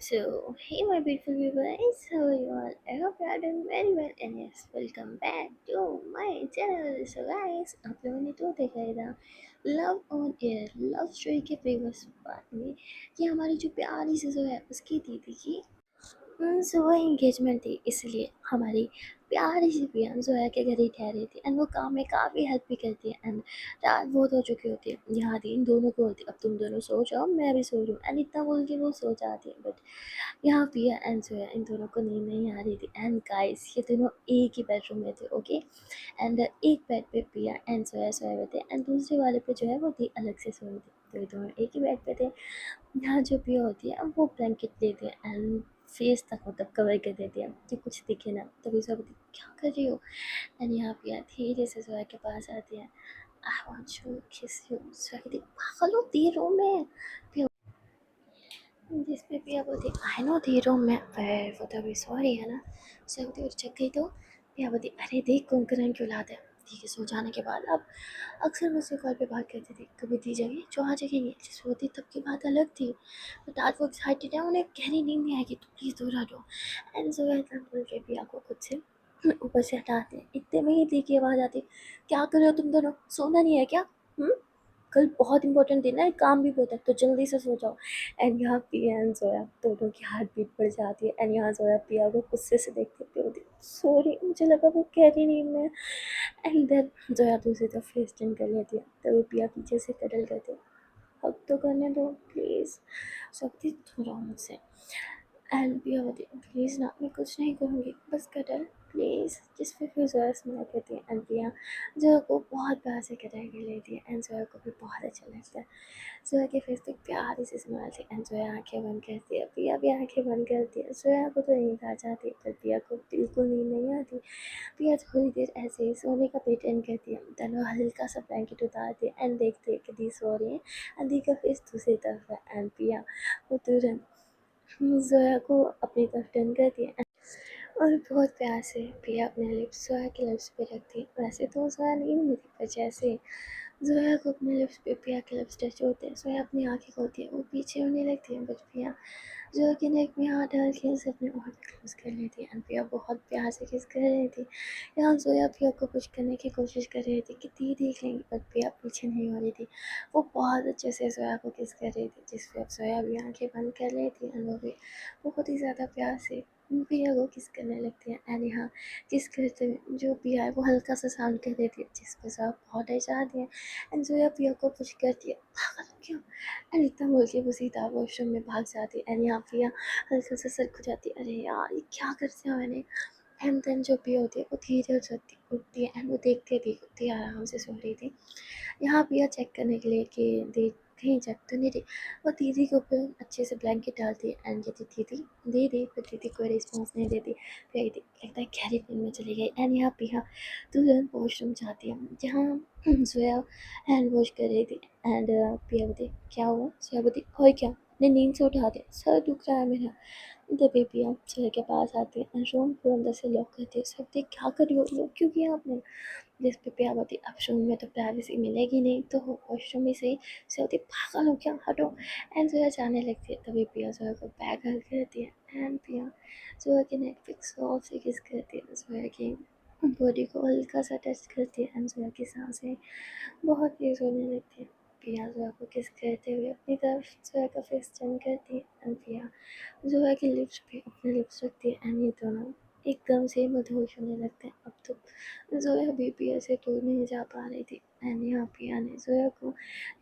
So, hey my beautiful viewers, how are you all? I hope you are doing very well and yes, welcome back to my channel. So guys, आप लोगों ने तो देखा ही था love on air love story के famous part में कि हमारी जो प्यारी सी जो है उसकी दीदी की सुबह एंगेजमेंट थी इसलिए हमारी प्यारी सी पिया जोया के घर ही ठहरी थी एंड वो काम में काफ़ी हेल्प भी करती है एंड रात बहुत हो चुकी होती है यहाँ थी इन दोनों को बोलती अब तुम दोनों सो जाओ मैं भी सो रही हूँ एंड इतना बोल के वो सो जाती है बट यहाँ पिया एंड जोया इन दोनों को नींद नहीं आ रही थी एंड गाइस ये दोनों एक ही बेडरूम में थे ओके एंड एक बेड पे पिया एंड जोया सोए हुए थे एंड दूसरे वाले पे जो है वो थी अलग से सोई थी तो ये दोनों एक ही बेड पे थे। यहाँ जो पिया होती है वो ब्लैंकेट लेती है एंड फेस तक मतलब कवर कर देती है कि कुछ दिखे ना तभी सब बोलती क्या कर रही हो एंड यहाँ पिया धीरे से जोया के पास आती है आई वांट टू किस यू जोया कहती पागल हो दे रूम में पिया जिस पे पिया बोलती आई नो दे रूम में पर वो तो अभी सॉरी है ना जोया बोलती और जग गई तो पिया बोलती अरे देख कुंकरण क्यों लाते ठीक है सो जाने के बाद अब अक्सर मुझसे कॉल पे बात करती थी कभी दी जगह जो आ जगेंगे जिस होती तब की बात अलग थी बट आज वो एक्साइटेड है उन्हें गहरी नींद नहीं आएगी तो प्लीज़ दूर हटो एंड जोया इतना बोल के पिया को खुद से ऊपर से हटाते हैं इतने में ही दी की आवाज़ आती क्या कर रहे हो तुम दोनों सोना नहीं है क्या हम्म कल बहुत इंपॉर्टेंट दिन है काम भी बहुत है तो जल्दी से सो जाओ एंड यहाँ पिया एंड जोया दोनों की हार्ट बीट बढ़ जाती है एंड यहाँ जोया पिया को गुस्से से देखती है होती सॉरी मुझे लगा वो गहरी नींद में एंड देन जोया दूसरी तरफ फेस टर्न कर लेती है तभी पिया पीछे से कटल करती है हक तो करने दो प्लीज़ शक्ति थोड़ा मुझसे एंड पिया होती प्लीज़ ना मैं कुछ नहीं करूँगी बस कटल प्लीज़ जिस पे फिर जोया स्माइल करती है एंड पिया जोया को बहुत प्यार से कटल कर लेती है एंड जोया को भी बहुत अच्छा लगता है जोया के फेस पे प्यारी सी स्माइल थी एंड जोया आंखें बंद करती है पिया भी आंखें बंद करती है जोया को तो नींद आ जाती है पर पिया को बिल्कुल नींद नहीं आती पिया थोड़ी देर ऐसे ही सोने का प्रिटेंड करती है देन वो हल्का सा ब्लैंकेट उतारती है एंड देखती है कि दी सो रही है एंड दी का फेस दूसरी तरफ है एंड पिया वो तुरंत जोया को अपनी तरफ टर्न करती है और बहुत प्यार से पिया अपने लिप्स जोया के लिप्स पे रखती है वैसे तो जोया नहीं मिलती पर जैसे जोया को अपने लिप्स पे पिया के लिप्स टच होते हैं जोया अपनी आंखें खोलती है वो पीछे होने लगती है बट पिया जोया के नेक में हाथ डाल के उसे अपने और क्लोज कर लेती है एंड पिया बहुत प्यार से किस कर रही थी यहाँ जोया पिया को कुछ करने की कोशिश कर रही थी कि दी देख लेंगी बट पिया पीछे नहीं हो रही थी वो बहुत अच्छे से जोया को किस कर रही थी जिस पे अब जोया भी आंखें बंद कर रही थी एंड वो भी बहुत ही ज़्यादा प्यार से पिया को किस करने लगती है एंड यहाँ किस करते हुए जो पिया है वो हल्का सा साउंड कर देती है जिस पे जोया बहुत डर जाती है एंड जोया पिया को पुश करती है पागल हो क्यों एंड इतना बोल के वो सीधा वॉशरूम में भाग जाती है एंड यहाँ पिया हल्का सा सर खुजाती है अरे यार ये क्या करते हैं मैंने एंड देन जो पिया होती है वो धीरे उठती है एंड वो देखते देखते आराम से सो रही थी यहाँ पिया चेक करने के लिए कि देख कहीं जग तो नहीं रही वो दीदी के ऊपर अच्छे से ब्लैंकेट डालती है एंड कहती दीदी दीदी पर दीदी कोई रिस्पॉन्स नहीं देती फिर लगता है गहरी नींद में चली गई एंड यहाँ पिया तुरंत वॉशरूम जाती है जहाँ सोया हैंड वॉश कर रही थी एंड पिया बोलती क्या हुआ सोया बोलती और क्या ने नींद से उठा दिया सर दुख रहा है मेरा तभी पिया सर के पास आती है एंड रूम को अंदर से लॉक करती है सब देख क्या कर रही हो लॉक क्यों किया आपने जिस पे पिया बोलती अब रूम में तो प्राइवेसी मिलेगी नहीं तो वॉशरूम में से ही सोती पागल हो क्या हटो एंड जोया जाने लगती है तभी पिया जोया को बैग हग करती है एंड पिया जोया के नेक पे सॉफ्ट से किस करती है जोया की बॉडी को हल्का सा टच करती है एंड जोया की सांसें बहुत तेज होने लगती है पिया जोया को किस करते हुए अपनी तरफ जोया का फेस टर्न करती है एंड पिया जोया के लिप्स पे अपने लिप्स रखती है एंड ये दोनों एकदम से मधुर होने लगते हैं अब तो जोया भी पिया से दूर नहीं जा पा रही थी एंड यहाँ पिया ने जोया को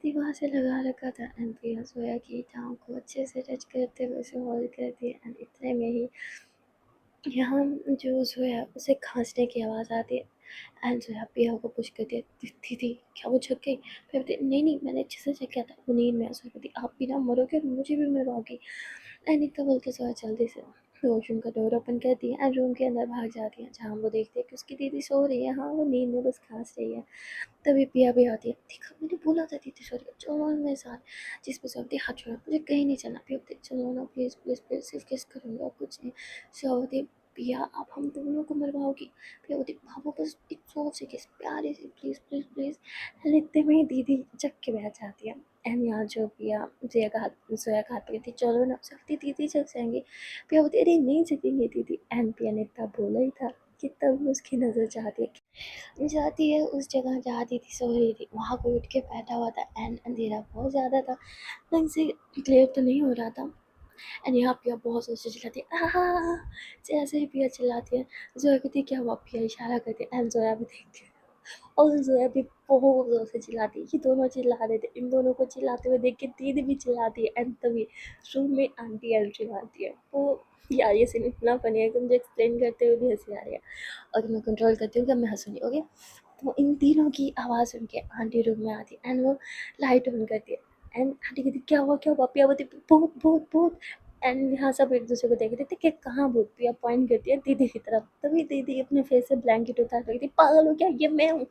दीवार से लगा रखा था एंड पिया जोया की टांग को अच्छे से टच करते हुए उसे होल्ड करती है एंड इतने में ही यहाँ जो जोया उसे खांसने की आवाज़ आती है एंड जोया पिया को पुश करती है दीदी क्या वो झक गई फिर बोलती है, नहीं नहीं मैंने अच्छे से चेक किया था वो नींद में ऐसा कहती आप भी ना मरोगे और मुझे भी मरवाओगी एंड इतना बोल के जोया जल्दी से वॉशरूम का डोर ओपन करती है एंड रूम के अंदर भाग जाती है जहाँ वो देखती है कि उसकी दीदी सो रही है हाँ वो नींद में बस खांस रही है तभी पिया भी आती है देखा मैंने बोला था दीदी सो रही है चलो मेरे साथ जिस पे सब हाथ छोड़ा मुझे कहीं नहीं चलना पिया बोलती चलो ना प्लीज़ प्लीज़ प्लीज़ सिर्फ किस करूँगा और कुछ नहीं सो होती पिया अब हम दोनों को मरवाओगी पिया बोलती भावो बस एक सॉफ्ट से किस प्यारे से प्लीज़ प्लीज़ प्लीज़ एंड इतने में ही दीदी जग के बैठ जाती है एंड यहाँ जो पिया जोया का हाथ पकड़ी थी, चलो ना सकती दीदी जग जाएंगे। पिया बोलती अरे नहीं जगेंगे दीदी। एंड पिया ने इतना बोला ही था कि तब उसकी नज़र जाती है उस जगह जहाँ दीदी सो रही थी। वहाँ कोई उठ के बैठा हुआ था एंड अंधेरा बहुत ज़्यादा था, ढंग से क्लियर तो नहीं हो रहा था। एंड यहाँ पिया बहुत जोर से चिल्लाती है आहा, जैसे ही पिया चिल्लाती है जोया कहती है क्या हुआ, पिया इशारा करती है एंड जोया भी देखती है और जोया भी बहुत जोर से चिल्लाती है। ये दोनों चिल्ला रहे थे, इन दोनों को चिल्लाते हुए देख के दीदी भी चिल्लाती है एंड तभी रूम में आंटी एंट्री मारती है। वो यार ये सीन इतना फनी है कि मुझे एक्सप्लेन करते हुए भी हंसी आ रही है और मैं कंट्रोल करती हूँ कि अब मैं हंसूंगी, ओके। तो इन तीनों की आवाज़ सुन के आंटी रूम में आती है एंड वो लाइट ऑन करती है एंड आंटी कहती क्या हुआ पिया बोलती भूत भूत भूत। एंड यहाँ सब एक दूसरे को देख रहे थे कि कहाँ भूत। पिया पॉइंट करती है दीदी की तरफ, तभी दीदी अपने फेस से ब्लैंकेट उतार रही थी, पागल हो क्या, ये मैं हूँ।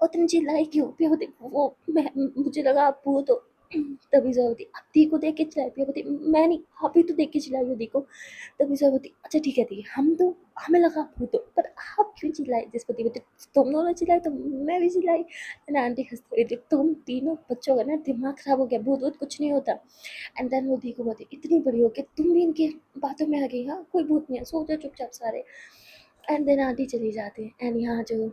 और तुम चिल्लाई क्यों? पिया बोलती वो मैं, मुझे लगा आप भूत हो। तभी जोया बोलती आप दी को देख के चिल्लाई। पिया बोलती मैं नहीं, आप ही तो देख के चिल्लाई हो दी को। तभी जोया बोलती अच्छा ठीक है हम तो, हमें लगा आप भूत हो, पर आप क्यों चिल्लाई? जिसपति बोलते तुम दोनों चिल्लाई तो मैं भी चिल्लाई। एंड आंटी हंसती रही थी तुम तीनों बच्चों का ना दिमाग खराब हो गया, भूत वूत कुछ नहीं होता। एंड देन वो दी को बोलती इतनी बड़ी हो कि तुम भी इनकी बातों में आ गई, हाँ कोई भूत नहीं है, सो जाओ चुपचाप सारे। एंड देन आंटी चली जाती है एंड यहाँ जो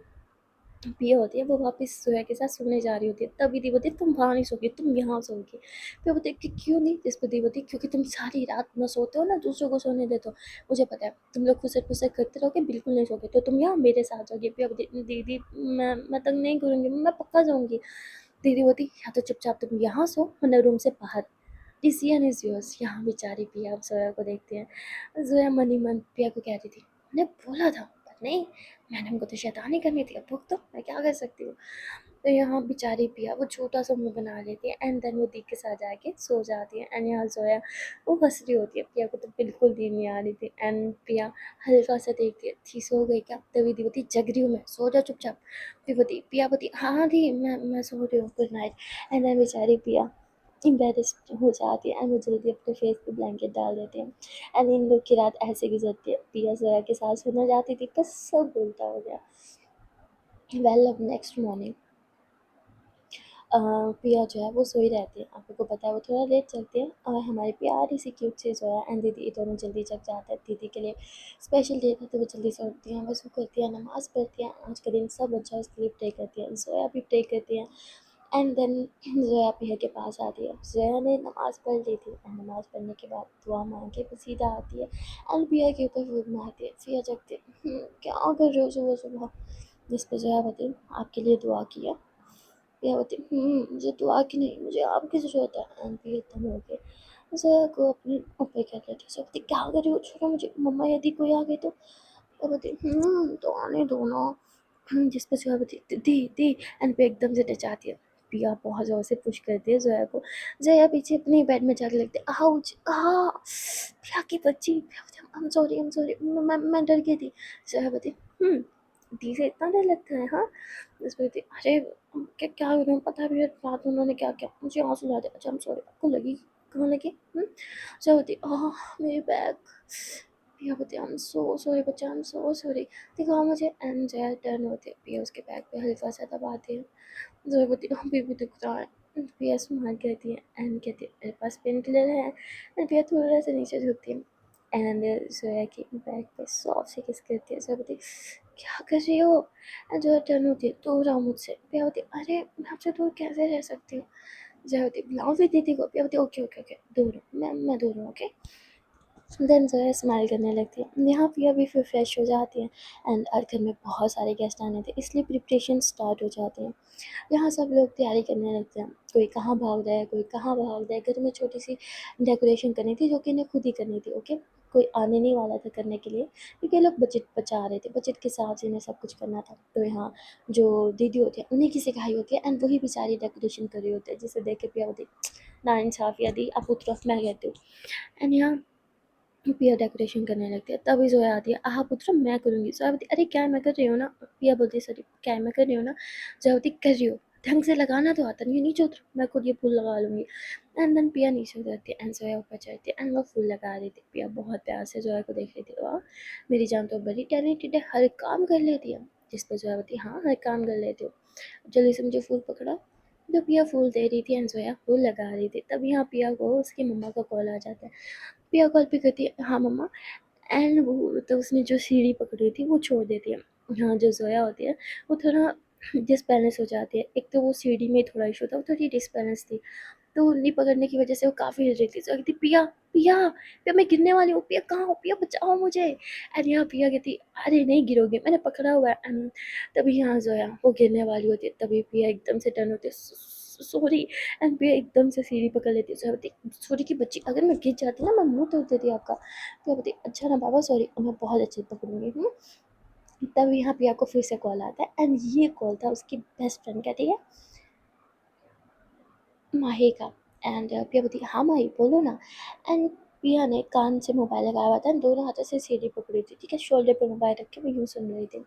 पिया होती है वो वापस जोया के साथ सोने जा रही होती है, तभी दी बोलती है तुम वहाँ नहीं सोगी, तुम यहाँ सोगी। फिर बोलती है कि क्यों नहीं? जिस पर दी बोलती है क्योंकि तुम सारी रात न सोते हो ना, दूसरों को सोने देते हो, मुझे पता है तुम लोग खुसर खुसर करते रहोगे, बिल्कुल नहीं सोगे, तो तुम यहाँ मेरे साथ जाओगे। फिर बोलती दीदी मैं तंग नहीं करूँगी, मैं पक्का जाऊँगी। दीदी बोलती या तो चुपचाप तुम यहाँ सो वरना रूम से बाहर, डिसीजन इज योर्स। यहाँ बेचारी पिया अब जोया को देखते हैं। जोया मनी मन पिया को कहती थी मैंने बोला था, पर नहीं, मैंने हमको तो शैतानी करनी थी, अब भुगतो तो मैं क्या कर सकती हूँ। तो यहाँ बेचारी पिया वो छोटा सा मुंह बना लेती है एंड देन वो दी के साथ जाके सो जाती है। एंड यहाँ जोया वो हंस रही होती है, पिया को तो बिल्कुल नींद नहीं आ रही थी एंड पिया हल्का सा देखती है थी सो गई क्या, तभी दी बोती जग रही हूँ मैं, सो जा चुपचाप। फिर बोती पिया बोती हाँ दी मैं सो रही हूँ, गुड नाइट। एंड देन बेचारी पिया एम्बेरस हो जाती है एंड वो जल्दी अपने फेस पे ब्लैंकेट डाल देते हैं। एंड इन लोग की रात ऐसे गुजरती है, पिया जोया के साथ सोना जाती थी पर सब उल्टा हो गया। वेल अब नेक्स्ट मॉर्निंग पिया जो है वो सोई रहती है, आप लोग को पता है वो थोड़ा लेट चलती है और हमारी प्यारी सी क्यूट सी जो है एंड दीदी दोनों जल्दी जग जाते हैं। दीदी के लिए स्पेशल डे था तो वो जल्दी से उठती हैं, वज़ू करती हैं, नमाज़ पढ़ती हैं, आज का दिन सब अच्छा है इसके लिए प्रे करती हैं, जोया भी प्रे करती हैं। एंड देन जोया पिया के पास आती है, जोया ने नमाज़ पढ़ ली थी एंड नमाज़ पढ़ने के बाद दुआ मांग के वो सीधा आती है एंड पिया के ऊपर फूक मारती है। पिया जगती है क्या कर रहे हो सुबह सुबह? जिस पर जोया बताती आपके लिए दुआ किया। पिया बोलती मुझे दुआ की नहीं, मुझे आपकी ज़रूरत है। एंड पिया एकदम हो गए जोया को अपने ऊपर कर लेती है। जोया बोलती क्या कर रही हो, छोड़ो मुझे, मम्मा यदि कोई आ गई तो? पिया बोलती तो आने दो ना। जिस पर जोया बोलती दी दी एंड पिया एकदम से डचाती है। पिया बहुत ज़ोर से पुश करती है जोया को, जोया पीछे अपने बेड में जाके लगती है आउच पिया की बच्ची। पिया बोलती आई एम सॉरी मैं डर गई थी। जोया बोलती दी से इतना डर लगता है हाँ? जिस पर अरे क्या क्या हो रहा हूँ, पता है भैया रात में उन्होंने क्या किया, मुझे आंसू ला दे। अच्छा आई एम सॉरी, आपको लगी, कहाँ लगी? जो होती मेरी बैग। पिया बोलती आई एम सो सॉरी बच्चा, आई एम सो सॉरी, दिखाओ मुझे। एंड जया टर्न होती है, पिया उसके बैग पे हल्का सा दबाती है। जो बोलती अभी भी दिख रहा है। पिया स्माइल करती है एंड कहती है मेरे पास पेन किलर है। एंड पिया थोड़ा सा नीचे झुकती है एंड जोया की बैग पे सॉफ्ट से किस करती है। जो बोलती क्या कर रही हो? एंड जो टर्न होती है दूर आओ मुझसे। पिया होती अरे मैं आपसे दूर कैसे रह सकती हूँ? जय होती बुलाओ फिर दीदी को। पिया होती ओके ओके ओके दूर हूँ मैं दूर हूँ ओके। देन जोया स्माइल करने लगती है। यहाँ पिया भी फिर फ्रेश हो जाती है एंड और घर में बहुत सारे गेस्ट आने थे इसलिए प्रिपरेशन स्टार्ट हो जाते हैं। यहाँ सब लोग तैयारी करने लगते हैं, कोई कहाँ भाग रहा है कोई कहाँ भाग रहा है। घर में छोटी सी डेकोरेशन करनी थी जो कि इन्हें खुद ही करनी थी, ओके। कोई आने नहीं वाला था करने के लिए क्योंकि ये लोग बजट बचा रहे थे, बजट के हिसाब से इन्हें सब कुछ करना था। तो यहाँ जो दीदी होती है उन्हीं की सिखाई होती है एंड वही बेचारी डेकोरेशन कर रही होती है, जिसे देख के पिया होती ना इंसाफ यदि आप उतरफ मैं कहती हूँ। एंड यहाँ पिया डेकोरेशन करने लगती है, तभी जोया आती है आह पुत्र मैं करूँगी। जोया बोलती अरे क्या है, मैं कर रही हूँ ना। पिया बोलती सॉरी क्या है, मैं कर रही हूँ ना। जोया बोलती कर रही हो, ढंग से लगाना तो आता नहीं है, नीचे उतर, मैं खुद ये फूल लगा लूँगी। एंड देन पिया नीचे उतरती है एंड जोया ऊपर चढ़ती है एंड वो फूल लगा रही थी। पिया बहुत प्यार से जोया को देख रही थी, वाह मेरी जान तो बड़ी टैलेंटेड है, हर काम कर लेती है। जिस पर जोया बोलती हाँ हर काम कर लेती हो, जल्दी से मुझे फूल पकड़ा। तो पिया फूल दे रही थी एंड जोया फूल लगा रही थी, तब यहाँ पिया को उसकी मम्मा का कॉल आ जाता है। पिया कॉल पे करती है, हाँ मम्मा। एंड वो तो उसने जो सीढ़ी पकड़ी थी वो छोड़ देती है। हाँ, जो जोया होती है वो थोड़ा डिसबैलेंस हो जाती है। एक तो वो सीढ़ी में थोड़ा इशू था, वो थोड़ी डिसबैलेंस थी, तो उंगली पकड़ने की वजह से वो काफ़ी हिल रही थी। तो कहती, पिया पिया पिया मैं गिरने वाली हूँ, पिया कहाँ हो, पिया बचाओ मुझे। एंड यहाँ पिया कहती, अरे नहीं गिरोगे, मैंने पकड़ा हुआ है। एंड तभी यहाँ जोया वो गिरने वाली होती है, तभी पिया एकदम से टर्न होती है, सॉरी। एंड पिया एकदम से सीढ़ी पकड़ लेती है। जोया बोलती, सॉरी की बच्ची, अगर मैं गिर जाती ना मैं मुंह तोड़ देती आपका। पिया बोलती, अच्छा ना बाबा सॉरी, मैं बहुत अच्छे से पकड़ूंगी। तब यहाँ पिया को फिर से कॉल आता है एंड ये कॉल था उसकी बेस्ट फ्रेंड का, ठीक है, माही का। एंड पिया बोलती, हाँ माही बोलो ना। एंड पिया ने कान से मोबाइल लगाया हुआ था and दोनों हाथों से सीढ़ी पकड़ी थी, ठीक है, शोल्डर पे मोबाइल रख के वो यूँ सुन रही थी।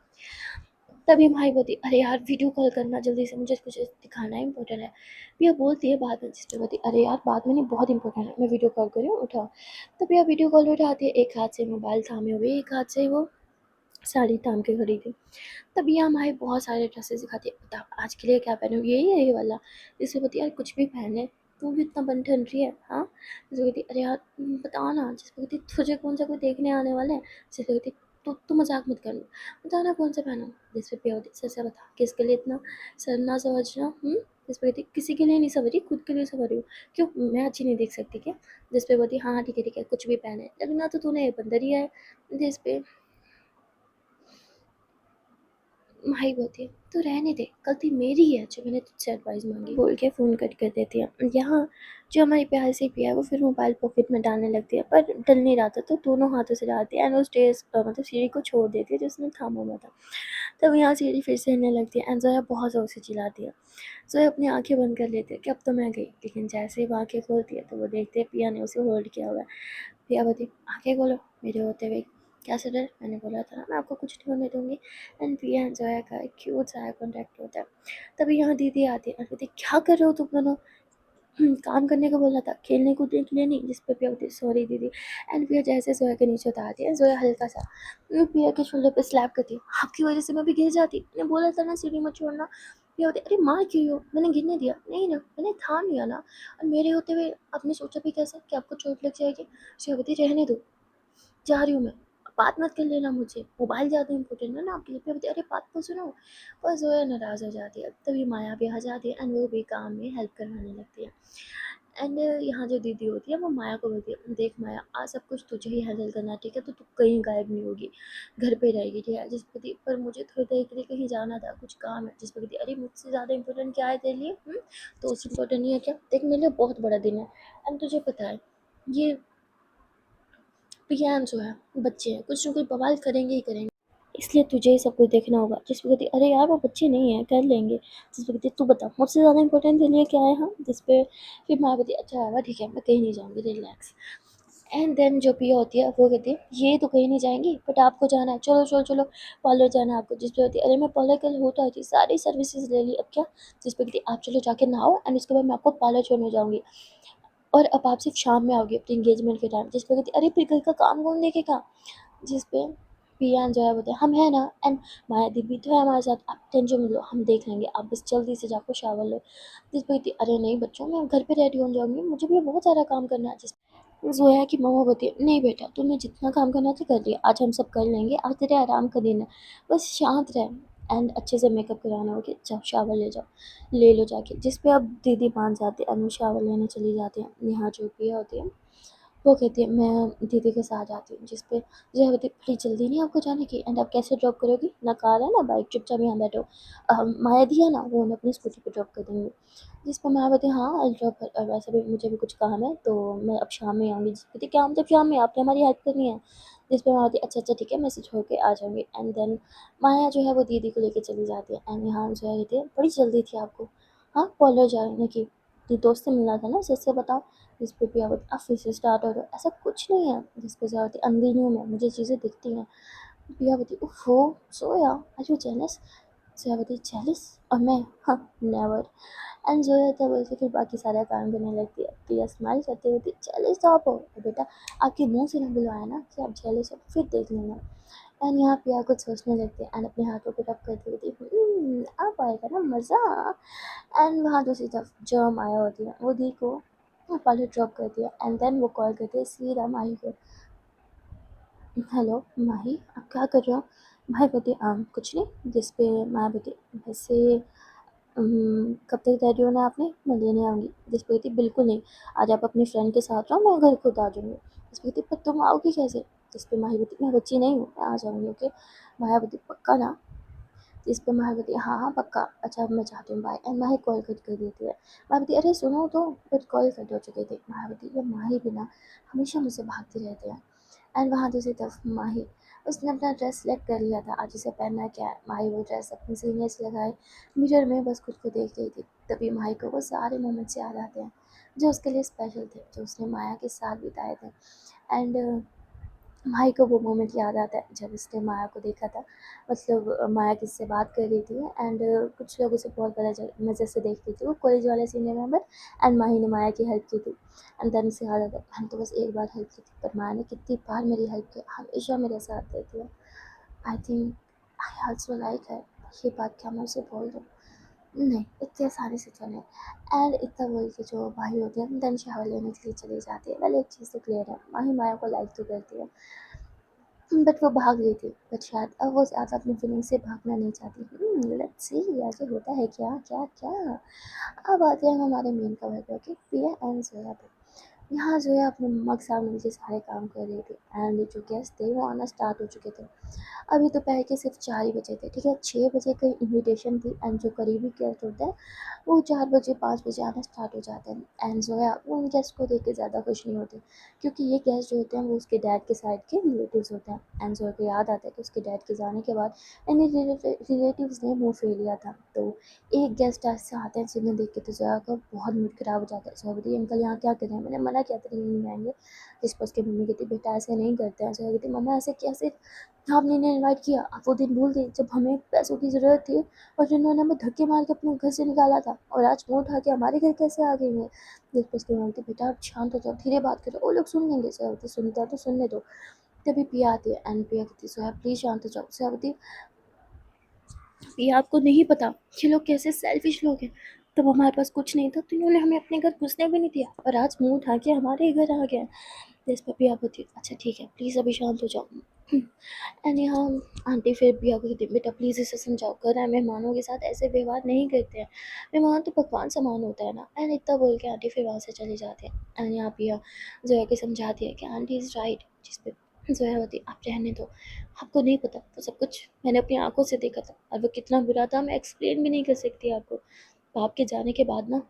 तभी माही बोलती, अरे यार वीडियो कॉल करना जल्दी से, मुझे कुछ दिखाना है, इंपॉर्टेंट है। पिया बोलती है बाद में, जिसपे बोलती, अरे यार बाद में नहीं, बहुत इंपॉर्टेंट है, मैं वीडियो कॉल कर रही हूँ, उठाओ। तो पिया वीडियो कॉल उठाती है, एक हाथ से मोबाइल थामे हुए, एक हाथ से वो साड़ी थाम के खड़ी थी। तभी यहाँ माही बहुत सारे ड्रेसेस दिखाती है, बता आज के लिए क्या पहनूँ, यही है ये वाला। जिससे बोलती, यार कुछ भी पहने, तू भी इतना बन ठन रही है, हाँ। जैसे कहती, अरे यार बताओ ना। जिसपे कहती, तुझे कौन सा कोई देखने आने वाला है। जैसे कहती, तू मजाक मत करना, बता ना कौन सा पहनूं। जिसपे पिया होती, सच से बता किसके लिए इतना सरना समझना। जिसपे कहती, किसी के लिए नहीं सवर रही, खुद के लिए सवर रही हूँ। क्यों, मैं अच्छी नहीं दिख सकती क्या। जिसपे बोलती, हाँ हाँ ठीक है कुछ भी पहने, लगना तो तूने बंदर ही है। जिसपे माही बोलती है, तो रहने दे, गलती मेरी है जो मैंने तुझसे एडवाइस मांगी, बोल के फ़ोन कट कर देती है। यहाँ जो हमारी प्यार से पिया है वो फिर मोबाइल पॉकेट में डालने लगती है, पर डल नहीं रहा था, तो दोनों हाथों से डालती है एंड उस स्टेज मतलब सीढ़ी को छोड़ देती है जो उसने थामा हुआ था। तब यहाँ सीढ़ी फिर से हिलने लगती है एंड जोया बहुत ज़ोर से चिल्लाती है। जोया अपनी आंखें बंद कर लेती है कि अब तो मैं गई, लेकिन जैसे ही वो आंखें खोलती है तो वो देखते हैं पिया ने उसे होल्ड किया हुआ है। पिया बोलती, आंखें खोलो, मेरे होते हुए। क्या सर, मैंने बोला था ना मैं आपको कुछ नहीं होने दूंगी। एंड पिया एंड जोया का एक क्यूट सा आई कॉन्टैक्ट होता है। तभी यहाँ दीदी आती है और कहती, क्या कर रहे हो तुम दोनों। काम करने को बोला था, खेलने कूदने के लिए नहीं। जिस पे पिया होती, सॉरी दीदी। एंड पिया जैसे जोया के नीचे उतारती है, जोया हल्का सा पिया के शोल्डर पे स्लैप करती है, आपकी वजह से मैं भी गिर जाती, मैंने बोला था ना सीढ़ी मत छोड़ना। पिया होती, अरे मार क्यों हो, मैंने गिरने दिया नहीं ना, मैंने थाम लिया ना। और मेरे होते हुए आपने सोचा भी कैसे कि आपको चोट लग जाएगी। पिया होती, रहने दो, जा रही हूँ मैं, बात मत कर लेना मुझे, मोबाइल ज़्यादा इंपॉर्टेंट है ना आपके लिए। फिर बोलती, अरे बात तो सुनो। और जोया नाराज़ हो जाती है, तभी माया भी आ जाती है एंड वो भी काम में हेल्प करवाने लगती है। एंड यहाँ जो दीदी होती है वो माया को बोलती है, देख माया आज सब कुछ तुझे ही हैंडल करना है, ठीक है, तो तू कहीं गायब नहीं होगी, घर पे रहेगी, ठीक है। जिस प्रति पर मुझे थोड़ी देर के लिए कहीं जाना था, कुछ काम है। जिस प्रति, अरे मुझसे ज़्यादा इंपॉर्टेंट क्या है तेरे लिए, तो उससे इंपॉर्टेंट नहीं है क्या, देख मेरे लिए बहुत बड़ा दिन है। एंड तुझे पता है ये पियान जो है बच्चे हैं, कुछ ना कुछ बवाल करेंगे ही करेंगे, इसलिए तुझे ही सब कुछ देखना होगा। जिस पे कहती, अरे यार वो बच्चे नहीं है, कर लेंगे। जिस पे कहती, तू बता मुझसे ज़्यादा इंपॉर्टेंट तेरे लिए क्या है, हाँ। जिस पे फिर माँ बोलती, अच्छा बाबा ठीक है मैं कहीं नहीं जाऊँगी, रिलैक्स। एंड देन जो पिया होती है वो कहती है, ये तो कहीं नहीं जाएंगी, बट आपको जाना है, चलो चलो चलो पार्लर जाना है आपको। जिस पे होती है, अरे मैं पार्लर कल होता आई थी, सारी सर्विसेज ले ली, अब क्या। जिस पे कहती, आप चलो जाके नहाओ एंड उसके बाद मैं आपको पार्लर छोड़ने जाऊँगी, और अब आप सिर्फ शाम में आओगे अपनी इंगेजमेंट के टाइम। जिस पे कहती, अरे फिर घर का काम कौन देखेगा। जिस पे पिया एंड जोया बोलते हैं, हम हैं ना। एंड माया दी भी तो है हमारे साथ, आप टेंशन मत लो, हम देख लेंगे, आप बस जल्दी से जाकर शावर लो। जिस पे कहती, अरे नहीं बच्चों मैं घर पे रेडी हो जाऊंगी, मुझे भी बहुत सारा काम करना है। जिस जोया की मम्मा बोलती है, नहीं बेटा तुम्हें जितना काम करना था कर लिया, आज हम सब कर लेंगे, आज तेरे आराम का दिन है, बस शांत रह एंड अच्छे से मेकअप कराना होगा, जाओ शावर ले जाओ, ले लो जाके। जिस पे अब दीदी मान जाती है एंड शावर लेने चली जाती है। यहाँ जो पिया होती है वो कहती है, मैं दीदी के साथ जाती हूँ। जिस पे जया होती है, बड़ी जल्दी नहीं आपको जाने की, एंड आप कैसे ड्रॉप करोगी, ना कार है ना बाइक, चुपचाप यहाँ बैठो। माया दी है ना, वो उन्हें अपनी स्कूटी पे ड्रॉप कर देंगे। जिस पर माया बोलती है, हाँ आई ड्रॉप कर, और वैसे भी मुझे भी कुछ काम है तो मैं अब शाम में आऊँगी। जिस कहती, क्या मतलब शाम में, आपने हमारी हेल्प करनी है। जिस पर माया होती है, अच्छा अच्छा ठीक है मैं इसे छोड़ के आ जाऊँगी। एंड देन माया जो है वो दीदी को लेकर चली जाती है। एंड यहाँ जो है कहती है, बड़ी जल्दी थी आपको, हाँ पार्लर जाने की, अपनी दोस्त से मिलना था ना, सच से बताओ। जिस पे पिया बोलती, अब फिर से स्टार्ट हो रहा है, ऐसा कुछ नहीं है। जिस पे जया होती, अंधी नहीं हूँ मैं, मुझे चीज़ें दिखती हैं। पिया बोलती, उफ हो सोया, आर यू जेलस। जया बोलती, जेलस, और मैं, हाँ नेवर। एंड जोया तब बोलती, फिर बाकी सारा काम करने लगती है। पिया स्माइल करते हुए, जेलस तो आप हो, बेटा आपके मुंह से ना बुलवाया ना कि आप जेलस हो, फिर देख लेना। एंड यहाँ पिया कुछ सोचने लगती है एंड अपने हाथों को रब करती होती है, अब आएगा ना मज़ा। एंड वहाँ दूसरी तरफ जो माया होती है वो दी को पायलट ड्रॉप करती है एंड देन वो कॉल करती है सीधा माही को। हेलो माही, आप क्या कर रहे हो? माही बोलती कुछ नहीं। जिस पे माया बोलती वैसे कब तक रेडी होना है आपने, मैं लेने आऊँगी। जिस पे कहती बिल्कुल नहीं, आज आप अपनी फ्रेंड के साथ रहो, मैं घर खुद आ जाऊँगी। जिस पे कहती पर तुम आओगी कैसे? जिस पे माही बोलती मैं बच्ची नहीं हूँ, मैं आ जाऊँगी ओके। माया बोलती पक्का ना? जिस पे माही बोलती हाँ हाँ पक्का, अच्छा अब मैं चाहती हूँ bye. And Mahi call cut कर देती है। माही बोलती अरे सुनो तो, बट कॉल कट हो चुके थे। माही बोलती ये माही भी ना हमेशा मुझसे भागते रहते हैं। एंड वहाँ दूसरी तरफ माही, उसने अपना ड्रेस सेलेक्ट कर लिया था आज उसे पहनना क्या है। माही वो ड्रेस अपने सीने से लगाए मिरर में बस खुद को देख रही थी। तभी माही को वो सारे मोमेंट्स याद आते हैं जो उसके लिए स्पेशल थे, जो उसने माया के साथ बिताए थे। एंड माही को वो मोमेंट याद आता है जब उसने माया को देखा था, मतलब माया किससे बात कर रही थी एंड कुछ लोग उसे बहुत गलत नज़र से देख रही थी, वो कॉलेज वाले सीनियर मेंबर। एंड माही ने माया की हेल्प की थी एंड देन उसे याद आता है हम तो बस एक बार हेल्प की थी, पर माया ने कितनी बार मेरी हेल्प की, हमेशा मेरे साथ देती है। I think I also like है। ये बात क्या मैं उसे बोल दूँ? नहीं, इतने आसानी से तो नहीं। एंड इतना बोल के जो भाई होते हैं देन शावर लेने के लिए चली जाती है। वेल एक चीज़ तो क्लियर है, माही माया को लाइक तो करती है, बट वो भाग रही थी। बट शायद अब वो ज़्यादा अपनी फीलिंग से भागना नहीं चाहती। लेट्स सी आगे होता है क्या क्या क्या। अब आते हैं हमारे मेन कवर पे, ओके, पिया एंड जोया पे। यहाँ जोया अपने मग सामने के सारे काम कर रही थी एंड जो गेस्ट थे वो आना स्टार्ट हो चुके थे। अभी दोपहर के सिर्फ 4 ही बजे थे, ठीक है। 6 बजे की इनविटेशन थी एंड जो करीबी गेस्ट होते हैं वो 4 बजे 5 बजे आना स्टार्ट हो जाते हैं। एंड जोया वो उन गेस्ट को देख के ज़्यादा खुश नहीं होती, क्योंकि ये गेस्ट जो होते हैं वो उसके डैड के साइड के रिलेटिव्स होते हैं। एंड जोया को याद आता है कि उसके डैड के जाने के बाद इन रिलेटिव्स ने मुँह फेर लिया था। तो एक गेस्ट ऐसे आते हैं जिन्हें देख के तो जोया का बहुत मूड खराब हो जाता है। जोया बोलती है अंकल यहाँ क्या कर रहे हैं, मैंने मना किया था ये नहीं आएंगे। जिस पर उसकी मम्मी कहती बेटा ऐसे नहीं करते हैं। जोया कहती मम्मा ऐसे कैसे, आपने इन्हें इनवाइट किया, आप वो दिन भूल गए जब हमें पैसों की ज़रूरत थी और जिन्होंने हमें धक्के मार के अपने घर से निकाला था, और आज मुँह उठा के हमारे घर कैसे आ गई हैं। जिस पर उसकी मांगती बेटा आप शांत हो जाओ, धीरे बात करो, वो लोग सुन लेंगे। सोयावती सुनता है तो सुनने दो। तभी पिया आती है एंड पिया कहती सोया प्लीज़ शांत हो जाओ। सोयावती पिया आपको नहीं पता ये लोग कैसे सेल्फिश लोग हैं, तब हमारे पास कुछ नहीं था तो इन्होंने हमें अपने घर घुसने भी नहीं दिया, और आज मुँह उठा के हमारे ही घर आ गए। जिस पर पिया बोलती अच्छा ठीक है प्लीज़ अभी शांत हो जाओ। एंड यहाँ आंटी फिर भी आगे कहती बेटा प्लीज़ इसे समझाओ, घर है मेहमानों के साथ ऐसे व्यवहार नहीं करते हैं, मेहमान तो भगवान समान होता है ना। एंड इतना बोल के आंटी फिर वहाँ से चली जाती है। एंड यहाँ पिया जोया को समझाती है कि आंटी इज़ राइट। जिस पे जोया होती आप रहने दो, आपको नहीं पता, वो सब कुछ मैंने अपनी आंखों से देखा था और वो कितना बुरा था मैं एक्सप्लेन भी नहीं कर सकती आपको। बाप के जाने के बाद ना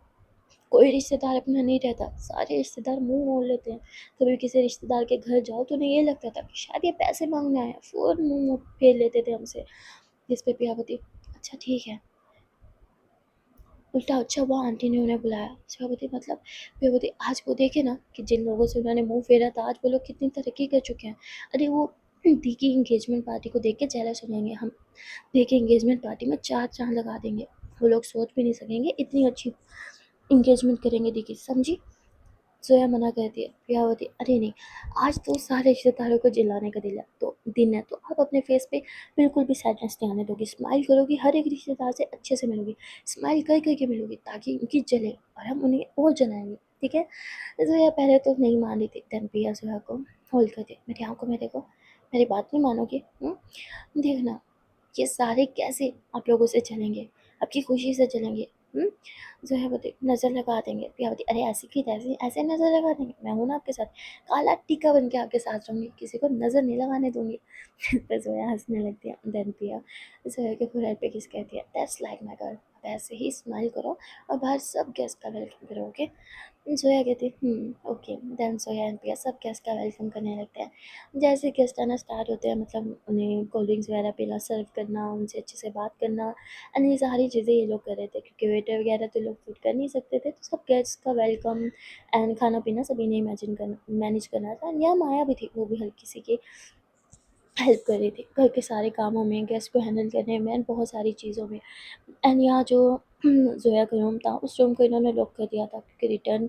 कोई रिश्तेदार अपना नहीं रहता, सारे रिश्तेदार मुंह मोड़ लेते हैं। कभी किसी रिश्तेदार के घर जाओ तो उन्हें ये लगता था कि शायद ये पैसे मांगने आया, फ़ौरन मुंह फेर लेते थे हमसे। जिस पे पियावती अच्छा ठीक है, उल्टा अच्छा हुआ आंटी ने उन्हें बुलाया। पियावती मतलब पियावती आज वो देखे ना कि जिन लोगों से उन्होंने मुंह फेरा था आज वो लोग कितनी तरक्की कर चुके हैं। अरे वो दी की इंगेजमेंट पार्टी को देख के जेलस हो जाएंगे हम। दी की इंगेजमेंट पार्टी में 4 चाँद लगा देंगे, वो लोग सोच भी नहीं सकेंगे इतनी अच्छी इंगेजमेंट करेंगे दी की, समझी। जोया मना करती है। प्रियावती अरे नहीं, आज तो सारे रिश्तेदारों को जिलाने का दिन है तो आप अपने फेस पे बिल्कुल भी सैडनेस नहीं आने दोगी, स्माइल करोगी, हर एक रिश्तेदार से अच्छे से मिलोगी, स्माइल कर करके मिलोगी ताकि उनकी जले और हम उन्हें और जलाएंगे, ठीक है। जोया पहले तो नहीं मान रही थी, देन प्रिया जोया को होल्ड कर दी, मेरी आंखों में देखो, मेरी बात नहीं मानोगी? देखना ये सारे कैसे आप लोगों से चलेंगे, आपकी खुशी से चलेंगे। जो है वो नज़र लगा देंगे। प्रियावती अरे ऐसे की तैसे ऐसे नज़र लगा देंगे, मैं हूँ ना आपके साथ, काला टीका बन के आपके साथ रहूँगी, किसी को नज़र नहीं लगाने दूंगी। तो जोया हंसने लगती है। देन प्रिया जोया के फोrehead पे किस कहती है दैट्स लाइक माई गर्ल, अब ऐसे ही स्माइल करो और बाहर सब गेस्ट का वेलकम करो, ओके। जोया कहती ओके। देन जोया एंड प्रिया सब गेस्ट का वेलकम करने लगते हैं। जैसे गेस्ट आना स्टार्ट होते हैं मतलब उन्हें कोल्ड ड्रिंक्स वगैरह पीना सर्व करना, उनसे अच्छे से बात करना एंड ये सारी चीज़ें ये लोग कर रहे थे, क्योंकि वेटर वगैरह तो लोग फूड कर नहीं सकते थे, तो सब गेस्ट का वेलकम एंड खाना पीना सभी ने इमेजिन करना मैनेज करना था। यहाँ माया भी थी, वो भी हल्की सी की हेल्प कर रही थी घर के सारे कामों में, गेस्ट को हैंडल करने में एंड बहुत सारी चीज़ों में। एंड यहाँ जो जोया का रूम था उस रूम को इन्होंने लॉक कर दिया था, क्योंकि रिटर्न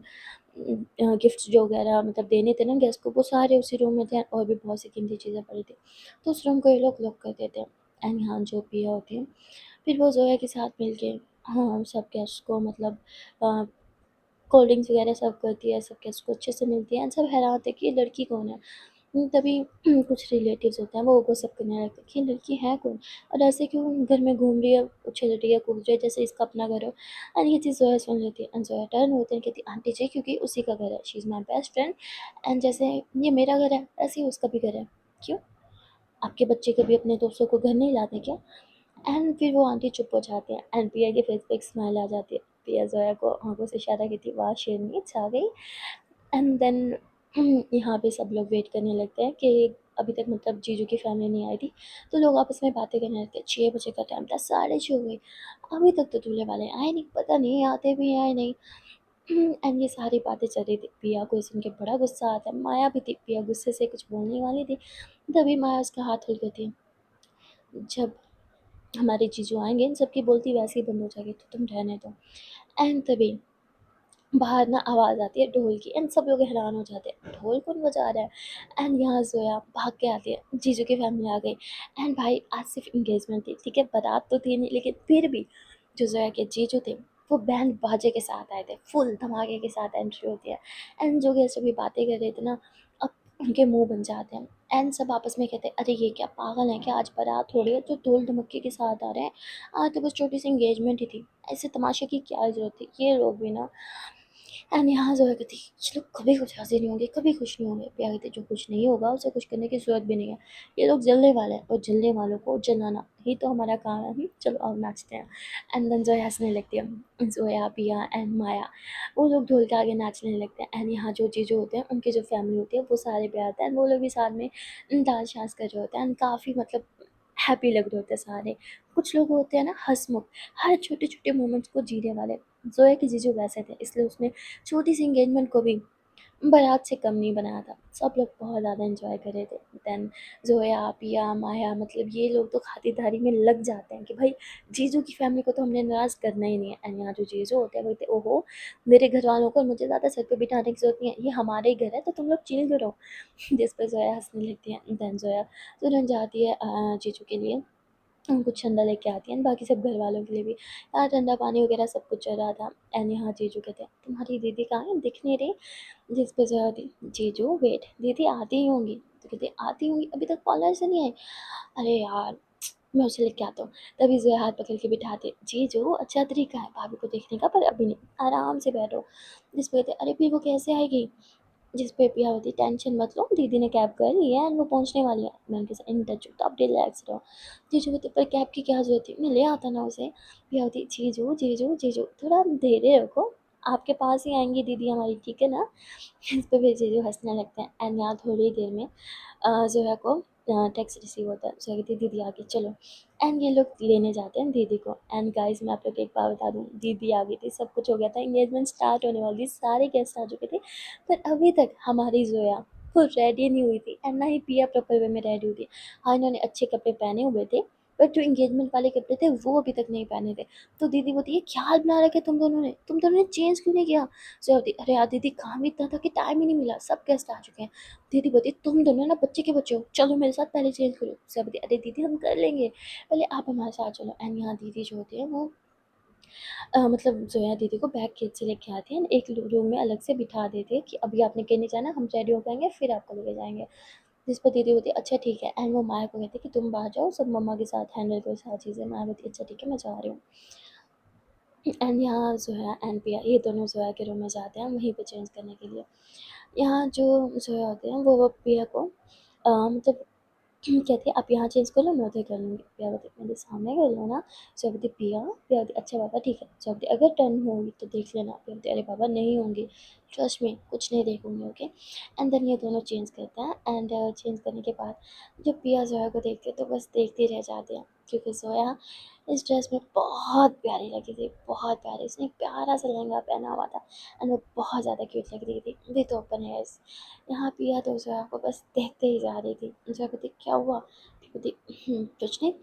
गिफ्ट्स जो वगैरह मतलब देने थे ना गेस्ट को, वो सारे उसी रूम में थे और भी बहुत सी कीमती चीज़ें पड़ी थी। तो उस रूम को ये लोग लॉक कर देते हैं। एंड यहाँ जो पिया होती है, फिर वो ज़ोया के साथ मिलके हाँ, सब गेस्ट को मतलब अ, कोल्ड ड्रिंक्स वगैरह सर्व करती है, सब गेस्ट को अच्छे से मिलती है एंड सब हैरान होते हैं कि ये लड़की कौन है। तभी कुछ रिलेटिव्स होते हैं वो गॉसिप करने लगते हैं कि ये लड़की है कौन और ऐसे क्यों घर में घूम रही है, उछल रही है, कूद रही है जैसे इसका अपना घर हो। एंड ये चीज़ जोया सुन लेती है एंड जोया टर्न होते हैं, कहती है आंटी जी क्योंकि उसी का घर है, she is my best friend and जैसे ये मेरा घर है ऐसे ही उसका भी घर है। क्यों आपके बच्चे कभी अपने दोस्तों को घर नहीं लाते क्या? एंड फिर वो आंटी चुप हो जाती हैं एंड पिया के फेस पे एक स्माइल आ जाती है। पिया जोया को आंखों से इशारा की थी, वाह शेरनी छा गई। एंड देन यहाँ पे सब लोग वेट करने लगते हैं कि अभी तक मतलब जीजू की फैमिली नहीं आई थी। तो लोग आपस में बातें करने लगते हैं, 6 बजे का टाइम था, 6:30 हो गई, अभी तक तो दूल्हे वाले आए नहीं, पता नहीं आते भी हैं नहीं। एंड ये सारी बातें चल रही थी, पिया को सुन के बड़ा गुस्सा आता है, माया भी थी, पिया गुस्से से कुछ बोलने वाली थी, तभी माया उसका हाथ हल्की थी, जब हमारे जीजू आएंगे इन सबकी बोलती वैसे ही बंद हो जाएगी तो तुम रहने दो। एंड तभी बाहर ना आवाज़ आती है ढोल की एंड सब लोग हैरान हो जाते हैं, ढोल कौन बजा रहा है। एंड यहाँ जोया भाग के आती है, जीजू की फैमिली आ गई। एंड भाई आज सिर्फ इंगेजमेंट थी, ठीक है बारात तो थी नहीं, लेकिन फिर भी जो जोया के जीजू थे वो बैंड बाजे के साथ आए थे, फुल धमाके के साथ एंट्री होती है। एंड जो गेस्ट अभी बातें कर रहे थे ना, अब उनके मुंह बन जाते हैं एंड सब आपस में कहते हैं अरे ये क्या पागल है क्या, आज बारात हो रही है तो ढोल धमक्के के साथ आ रहे हैं, आज तो बस छोटी सी इंगेजमेंट ही थी, ऐसे तमाशे की क्या जरूरत थी। ये लोग भी ना एंड यहाँ ज़ोया कहती ये लोग कभी कुछ राज़ी नहीं होंगे, कभी खुश नहीं होंगे। प्रिया कहती जो कुछ नहीं होगा उसे कुछ करने की ज़रूरत भी नहीं है, ये लोग जलने वाले हैं और जलने वालों को जलाना ही तो हमारा काम है। चलो अब नाचते हैं। एंड देन ज़ोया हंसने लगती है, ज़ोया पिया एंड माया वो लोग ढोल के आगे नाचने लगते हैं। एंड यहाँ जो चीज़ें होते हैं उनकी जो फैमिली होती है वो सारे भी आते हैं एंड वो लोग भी साथ में डांस शांस कर रहे होते हैं एंड काफ़ी मतलब हैप्पी लग रहे होते हैं सारे। कुछ लोग होते हैं ना हंसमुख, हर छोटे छोटे मोमेंट्स को जीने वाले। ज़ोया के जीजू वैसे थे, इसलिए उसने छोटी सी एंगेजमेंट को भी बारात से कम नहीं बनाया था। सब लोग बहुत ज़्यादा एंजॉय कर रहे थे। देन ज़ोया, पिया, माया मतलब ये लोग तो खातिरदारी में लग जाते हैं कि भाई जीजू की फैमिली को तो हमने नाराज़ करना ही नहीं है। एंड यहाँ जो जीजू होते हैं वो कहते ओहो मेरे घर वालों को मुझे ज़्यादा सर पे बिठाने की ज़रूरत नहीं है, ये हमारे ही घर है तो तुम लोग चिल करो। जिस पर ज़ोया हंसने लगती है। देन ज़ोया तुरंत जाती है जीजू के लिए कुछ ठंडा लेके आती है एंड बाकी सब घर वालों के लिए भी यहाँ ठंडा पानी वगैरह सब कुछ चल रहा था। एंड यहाँ जीजू कहते हैं तुम्हारी दीदी कहाँ है, दिख नहीं रही। जिस पे जया थी जीजू वेट दीदी आती ही होंगी, तो कहते आती होंगी अभी तक पार्लर से नहीं आई। अरे यार मैं उसे लेके आता हूँ। तभी जोया हाथ पकड़ के बिठाते, जीजू अच्छा तरीका है भाभी को देखने का पर अभी नहीं, आराम से बैठो। जिस पे कहते अरे फिर वो कैसे आएगी, जिस पे पिया होती टेंशन मत लो दीदी ने कैब कर ली है एंड वो पहुंचने वाली है। मैं उनके साथ इन टच हूँ तो आप रिलैक्स रहो। जीजू कहते पर कैब की क्या जरूरत थी, मैं ले आता ना उसे। पिया होती जीजू जीजू जीजू थोड़ा धीरे रखो, आपके पास ही आएंगी दीदी हमारी, ठीक है ना। इस पे फिर जीजू हंसने लगते हैं एंड यहाँ थोड़ी देर में जोया को टेक्स्ट रिसीव होता है। जोया कहती है दीदी आ गई चलो। एंड ये लोग लेने जाते हैं दीदी को। एंड गाइस मैं आप लोग को एक बात बता दूँ, दीदी आ गई थी, सब कुछ हो गया था, एंगेजमेंट स्टार्ट होने वाली थी, सारे गेस्ट आ चुके थे, पर अभी तक हमारी जोया वो रेडी नहीं हुई थी एंड ना ही पिया प्रॉपर वे में रेडी हुई थी। हाँ इन्होंने अच्छे कपड़े पहने हुए थे बट जो इंगेजमेंट वाले कपड़े थे वो अभी तक नहीं पहने थे। तो दीदी बोलती है क्या हाल बना रखे तुम दोनों ने चेंज क्यों नहीं किया। जोया बोलती अरे यार दीदी काम इतना था कि टाइम ही नहीं मिला, सब गेस्ट आ चुके हैं। दीदी बोलती तुम दोनों ना बच्चे के बच्चे हो, चलो मेरे साथ पहले चेंज करो। जोया बोलती अरे दीदी हम कर लेंगे, पहले आप हमारे साथ चलो। एंड यहाँ दीदी जो होती है वो मतलब जोया दीदी को बैग खेत से लेके आती है, एक रूम में अलग से बिठा देती है कि अभी आपने कहीं नहीं जाना, हम रेडी हो जाएंगे फिर आपको लेके जाएंगे। जिस पर दीदी होती है अच्छा ठीक है। एंड वो माया को कहती है कि तुम बाहर जाओ, सब मम्मा के साथ हैंडल करो सारी चीज़ें। माया बोलती है अच्छा ठीक है मैं जा रही हूँ। एंड यहाँ जोया एंड पिया ये दोनों जोया के रूम में जाते हैं वहीं पे चेंज करने के लिए। यहाँ जो जोया होते हैं वो पिया को मतलब कहती है आप यहाँ चेंज कर लो मैं उधर कर लूँगी। पिया बोलती मेरे सामने कर लो ना। जोया बोलती पिया बोलती अच्छा पापा ठीक है। जोया बोलती अगर टर्न होगी तो देख लेना। पिया बोलती अरे पापा नहीं होंगी, ट्रस्ट में कुछ नहीं देखूंगी ओके। एंड देन ये दोनों चेंज करते हैं एंड चेंज करने के बाद जब पिया जोया को देखते हैं तो बस देखते रह जाते हैं, क्योंकि जोया इस ड्रेस में बहुत प्यारी लगी थी, बहुत प्यारी। इसने एक प्यारा सा लहंगा पहना हुआ था एंड वो बहुत ज़्यादा क्यूट लग रही थी विद ओपन हेयर्स। यहाँ पिया तो जोया को बस देखते ही जा रही थी। जोया कहती क्या हुआ, बोलती कुछ नहीं।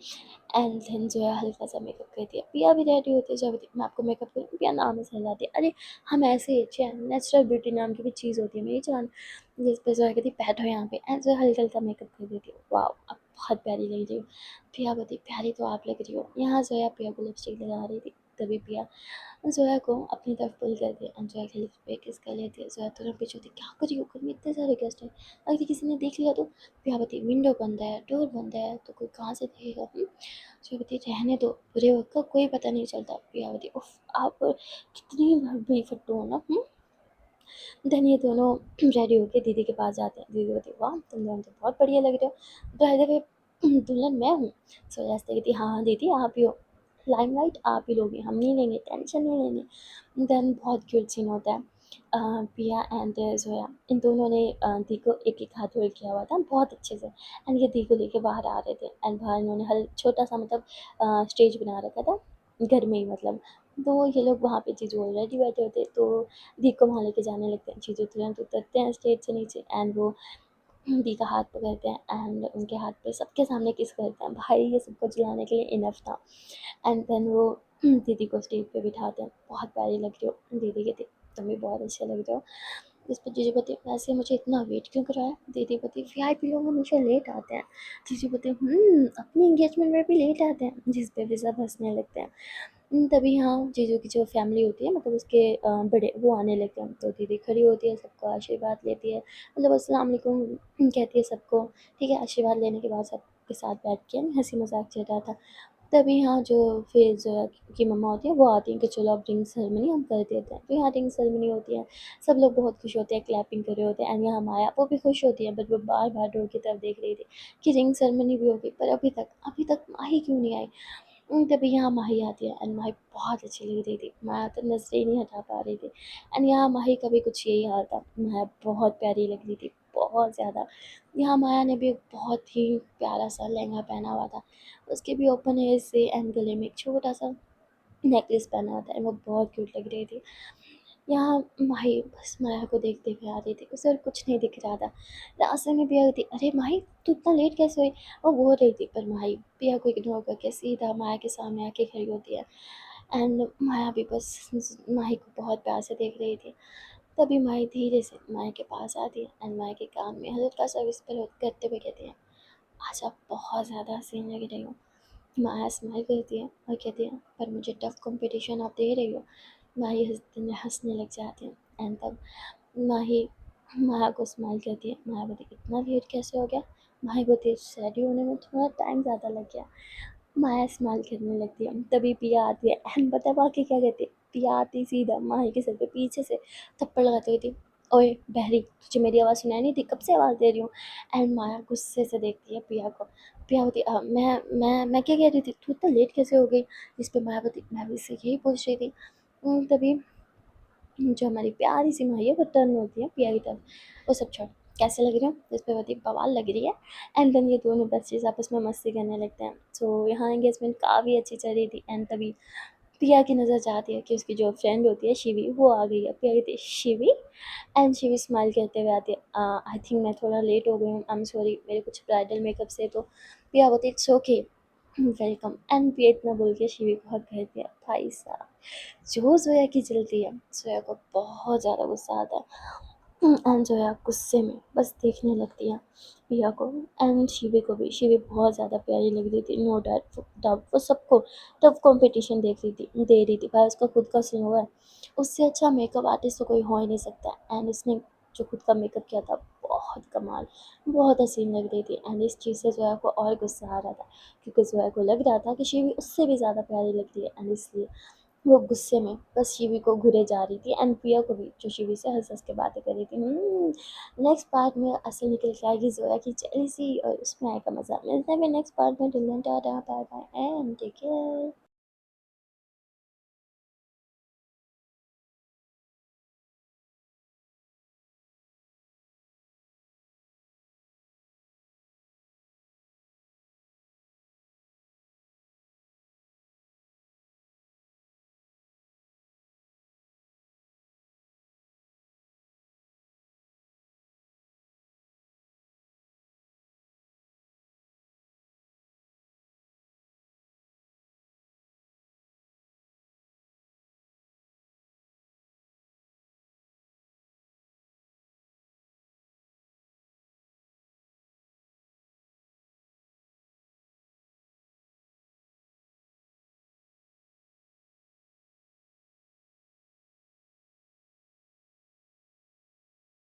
एंड देन जो है हल्का सा मेकअप कर दिया, पिया भी रेडी होती है, जो बोलती मैं आपको मेकअप करूँ, पिया नाम ही सह जाती है, अरे हम ऐसे ही अच्छे हैं, नेचुरल ब्यूटी नाम की भी चीज़ होती है मेरी जान। जिस पे जो है कहती बैठो यहाँ पे, एंड जो हल्का हल्का मेकअप कर देती है, वाह अब बहुत प्यारी लग रही हो। पिया बोलती प्यारी तो आप लग रही हो। यहाँ जो है पिया को लिपस्टिक लगा रही थी, तभी पिया ज़ोया को अपनी तरफ पुल कर दिया एंड ज़ोया के लिप्स पे किस कर लेती है। ज़ोया तुरंत पीछे होती क्या कर रही हो, घर में इतने सारे गेस्ट हैं, अगर किसी ने देख लिया तो। पिया बताई विंडो बंद है, डोर बंद है, तो कोई कहाँ से देखेगा। ज़ोया बताई रहने दो, बुरे वक्त का कोई पता नहीं चलता। पिया बताई उफ आप कितनी बड़ी फट्टू हो ना। देन ये दोनों रेडी होके दीदी के पास जाते हैं। दीदी बोलती वाह तुम दोनों तो बहुत बढ़िया लग रहे हो, बाय द वे दुल्हन मैं हूँ। सो रास्ते कहती हाँ हाँ दीदी आप ही हो, लाइमलाइट आप ही लोगे, हम नहीं लेंगे, टेंशन नहीं लेंगे। देन बहुत क्यूट सीन होता है। पिया एंड जोया इन दोनों ने दी को एक एक हाथ होल्ड किया हुआ था बहुत अच्छे से, एंड ये दी को लेके बाहर आ रहे थे, एंड बाहर इन्होंने हल छोटा सा मतलब स्टेज बना रखा था घर में ही मतलब। तो ये लोग वहाँ पे चीज़ ऑलरेडी बैठे होते, तो दी को वहाँ लेके जाने लगते हैं। जीजू तुरंत उतरते हैं स्टेज से नीचे, एंड वो दी का हाथ पकड़ते हैं एंड उनके हाथ पे सबके सामने किस करते हैं। भाई ये सबको चिल्लाने के लिए इनफ था। एंड देन वो दीदी को स्टेज पे बिठाते हैं, बहुत प्यारी लग रही हो। दीदी कहती तुम भी बहुत अच्छे लग रहे हो। जिस पर जीजू पति वैसे मुझे इतना वेट क्यों कराया। दीदी पति वीआईपी लोग हमेशा लेट आते हैं। जीजू पति अपनी एंगेजमेंट में भी लेट आते हैं, जिस पे भी सब हंसने लगते हैं। तभी यहाँ जीजू की जो फैमिली होती है मतलब उसके बड़े वो आने लगते हैं, तो दीदी खड़ी होती है, सबको आशीर्वाद लेती है, मतलब अस्सलाम वालेकुम कहती है सबको। ठीक है, आशीर्वाद लेने के बाद सबके साथ बैठ के हंसी मजाक चल रहा था। तभी यहाँ जो फिर जो की मम्मा होती है वो आती हैं कि चलो अब रिंग सेरेमनी हम कर देते हैं। तो यहाँ रिंग सेरेमनी होती है, सब लोग बहुत खुश होते हैं, क्लैपिंग कर रहे होते हैं, एंड यहाँ माया वो भी खुश होती है, बट वो बार बार डोर की तरफ देख रही थी कि रिंग सेरेमनी भी होगी, पर अभी तक माही क्यों नहीं आई। तभी यहाँ माही आती है, एंड माही बहुत अच्छी लग रही थी, माया तो नजरें ही नहीं हटा पा रही थी। एंड यहाँ माही का भी कुछ यही हाल था, माया बहुत प्यारी लग रही थी, बहुत ज़्यादा। यहाँ माया ने भी एक बहुत ही प्यारा सा लहंगा पहना हुआ था, उसके भी ओपन हेयर से, एंड गले में एक छोटा सा नेकलेस पहना होता है, वो बहुत क्यूट लग रही थी। यहाँ माही बस माया को देखते हुए आ रही थी, उसे और कुछ नहीं दिख रहा था। रास्ते में पिया थी, अरे माही तू इतना लेट कैसे हुई। वो बोल रही थी, पर माही पिया को इग्नोर करके सीधा माया के सामने आके खड़ी होती है, एंड माया भी बस माही को बहुत प्यार से देख रही थी। तभी माही धीरे से माया के पास आती है, एंड माया के कान में हल्का सा विस्पर करते हुए कहती है आज आप बहुत ज़्यादा हसीन लग रही हो। माया स्माइल करती है और कहती है पर मुझे टफ कंपटीशन आप दे रही हो। माही हंसने लग जाती है, एंड तब माही माया को स्माइल करती है। माया बोलती इतना लेट कैसे हो गया। माही बोलती रेडी होने में थोड़ा टाइम ज़्यादा लग गया। माया स्माइल करने लगती है, तभी पिया आती है, एंड बता बाकी क्या कहती है। पिया आती सीधा माही के सर पे पीछे से थप्पड़ लगाती हुई थी, ओए बहरी तुझे मेरी आवाज़ सुनाई नहीं थी, कब से आवाज़ दे रही हूँ। एंड माया गुस्से से देखती है पिया को। पिया होती मैं क्या कह रही थी, तू इतना लेट कैसे हो गई। जिस पे माया होती मैं भी इससे यही पूछ रही थी। तभी जो हमारी प्यारी सी माही है वो टर्न होती है पिया की तरफ, वो सब छोड़ कैसे लग रही हो, जिस पे होती बवाल लग रही है। एंड देन ये दोनों बच्चे आपस में मस्ती करने लगते हैं। सो यहाँ एंगेजमेंट काफ़ी अच्छी चल रही थी, एंड तभी पिया की नज़र जाती है कि उसकी जो फ्रेंड होती है शिवी वो आ गई है। पिया कहती है शिवी, एंड शिवी स्माइल करते हुए आती है आई थिंक मैं थोड़ा लेट हो गई हूँ, आई एम सॉरी मेरे कुछ ब्राइडल मेकअप से। तो पिया बोलती इट्स ओके वेलकम, एंड पिया इतना बोल के शिवी को हक कर दिया। भाई साहब जो जोया की चलती है, जोया को बहुत ज़्यादा गुस्सा आता है, एंड जोया गुस्से में बस देखने लगती है पिया को, एंड शिवी को भी। शिवी बहुत ज़्यादा प्यारी लग रही थी, नो डाउट वो सबको टफ कंपटीशन देख रही थी दे रही थी। भाई उसका खुद का सीन हुआ है, उससे अच्छा मेकअप आर्टिस्ट तो कोई हो ही नहीं सकता। एंड उसने जो खुद का मेकअप किया था बहुत कमाल, बहुत हसीन लग रही थी, एंड इस चीज़ से जोया को और गुस्सा आ रहा था, क्योंकि जोया को लग रहा था कि शिवी उससे भी ज़्यादा प्यारी लग रही है, एंड इसलिए वो गुस्से में बस शिवी को घूरे जा रही थी, एंड पिया को भी जो शिवी से हंस हंस के बातें कर रही थी। नेक्स्ट पार्ट में असल निकल के आएगी जोया की जेलसी, और उसमें आएगा मज़ा। मिलते हैं नेक्स्ट पार्ट में। Till then tata bye bye and take care.